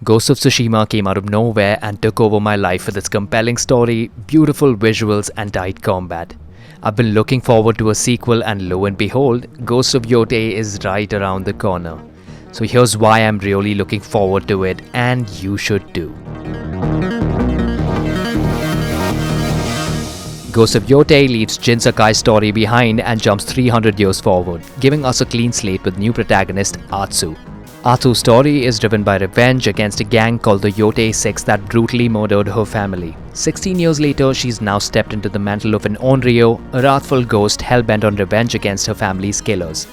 Ghost of Tsushima came out of nowhere and took over my life with its compelling story, beautiful visuals and tight combat. I've been looking forward to a sequel and lo and behold, Ghost of Yōtei is right around the corner. So here's why I'm really looking forward to it, and you should too. Ghost of Yōtei leaves Jin Sakai's story behind and jumps 300 years forward, giving us a clean slate with new protagonist Atsu. Atsu's story is driven by revenge against a gang called the Yōtei 6 that brutally murdered her family. 16 years later, she's now stepped into the mantle of an Onryo, a wrathful ghost hell-bent on revenge against her family's killers.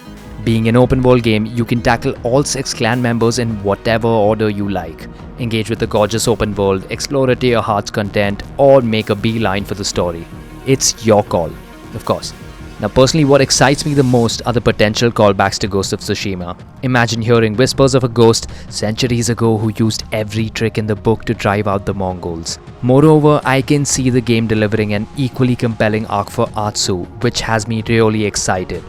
Being an open-world game, you can tackle all 6 clan members in whatever order you like. Engage with the gorgeous open world, explore it to your heart's content, or make a beeline for the story. It's your call, of course. Now personally, what excites me the most are the potential callbacks to Ghost of Tsushima. Imagine hearing whispers of a ghost centuries ago who used every trick in the book to drive out the Mongols. Moreover, I can see the game delivering an equally compelling arc for Atsu, which has me really excited.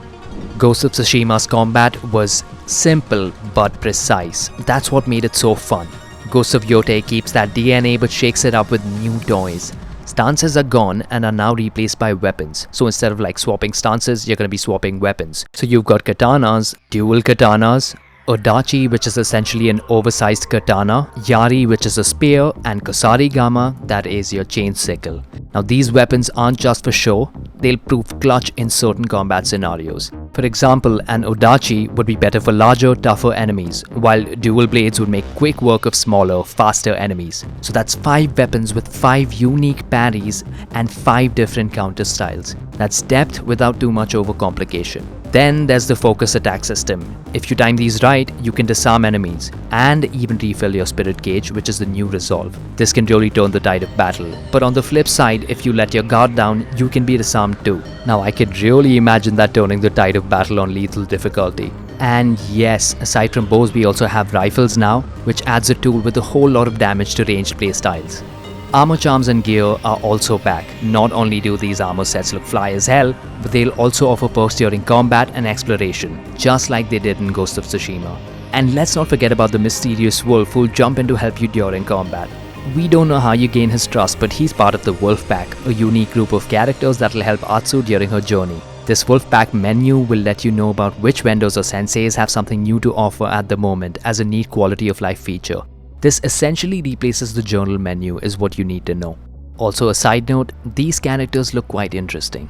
Ghost of Tsushima's combat was simple but precise. That's what made it so fun. Ghost of Yōtei keeps that DNA but shakes it up with new toys. Stances are gone and are now replaced by weapons. So instead of swapping stances, you're going to be swapping weapons. So you've got katanas, dual katanas, Odachi, which is essentially an oversized katana, Yari, which is a spear, and Kusarigama, that is your chain sickle. Now these weapons aren't just for show, they'll prove clutch in certain combat scenarios. For example, an Odachi would be better for larger, tougher enemies, while dual blades would make quick work of smaller, faster enemies. So that's 5 weapons with 5 unique parries and 5 different counter styles. That's depth without too much overcomplication. Then there's the focus attack system. If you time these right, you can disarm enemies and even refill your spirit gauge, which is the new resolve. This can really turn the tide of battle. But on the flip side, if you let your guard down, you can be disarmed too. Now I could really imagine that turning the tide of battle on lethal difficulty. And yes, aside from bows, we also have rifles now, which adds a tool with a whole lot of damage to ranged playstyles. Armor charms and gear are also back. Not only do these armor sets look fly as hell, but they'll also offer perks during combat and exploration, just like they did in Ghost of Tsushima. And let's not forget about the mysterious wolf who'll jump in to help you during combat. We don't know how you gain his trust, but he's part of the Wolf Pack, a unique group of characters that'll help Atsu during her journey. This Wolf Pack menu will let you know about which vendors or senseis have something new to offer at the moment as a neat quality of life feature. This essentially replaces the journal menu is what you need to know. Also a side note, these characters look quite interesting.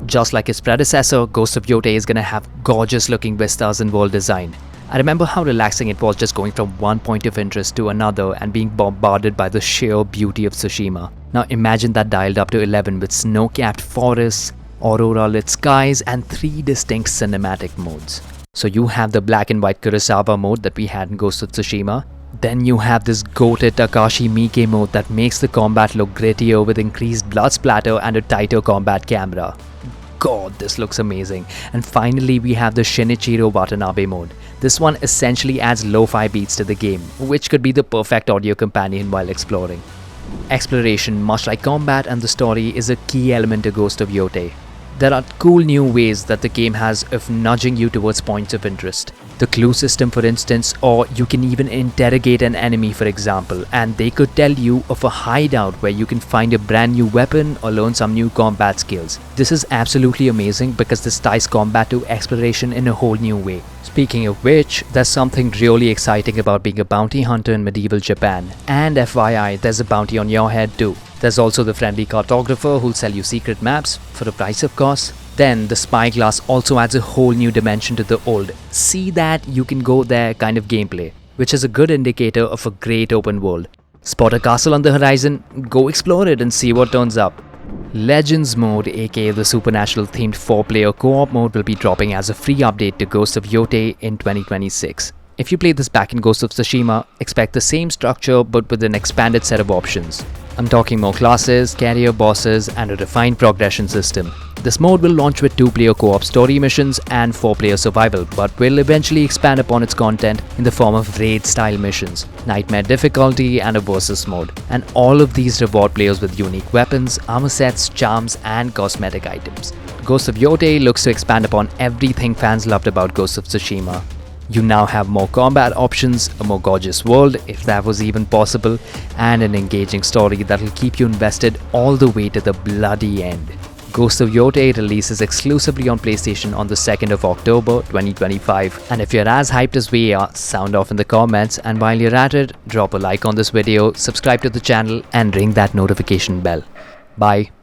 Just like its predecessor, Ghost of Yōtei is gonna have gorgeous looking vistas and world design. I remember how relaxing it was just going from one point of interest to another and being bombarded by the sheer beauty of Tsushima. Now imagine that dialed up to 11 with snow-capped forests, aurora-lit skies and 3 distinct cinematic modes. So you have the black and white Kurosawa mode that we had in Ghost of Tsushima. Then you have this goated Takashi Miike mode that makes the combat look grittier with increased blood splatter and a tighter combat camera. God, this looks amazing. And finally we have the Shinichiro Watanabe mode. This one essentially adds lo-fi beats to the game, which could be the perfect audio companion while exploring. Exploration, much like combat and the story, is a key element to Ghost of Yōtei. There are cool new ways that the game has of nudging you towards points of interest. The clue system, for instance, or you can even interrogate an enemy, for example, and they could tell you of a hideout where you can find a brand new weapon or learn some new combat skills. This is absolutely amazing because this ties combat to exploration in a whole new way. Speaking of which, there's something really exciting about being a bounty hunter in medieval Japan. And FYI, there's a bounty on your head too. There's also the friendly cartographer who'll sell you secret maps, for a price of course. Then the spyglass also adds a whole new dimension to the old "see that you can go there" kind of gameplay, which is a good indicator of a great open world. Spot a castle on the horizon, go explore it and see what turns up. Legends mode, aka the supernatural themed 4-player co-op mode, will be dropping as a free update to Ghost of Yōtei in 2026. If you play this back in Ghost of Tsushima, expect the same structure but with an expanded set of options. I'm talking more classes, carrier bosses, and a refined progression system. This mode will launch with 2-player co-op story missions and 4-player survival, but will eventually expand upon its content in the form of raid-style missions, nightmare difficulty, and a versus mode. And all of these reward players with unique weapons, armor sets, charms, and cosmetic items. Ghost of Yōtei looks to expand upon everything fans loved about Ghost of Tsushima. You now have more combat options, a more gorgeous world, if that was even possible, and an engaging story that'll keep you invested all the way to the bloody end. Ghost of Yōtei releases exclusively on PlayStation on the 2nd of October 2025. And if you're as hyped as we are, sound off in the comments, and while you're at it, drop a like on this video, subscribe to the channel, and ring that notification bell. Bye.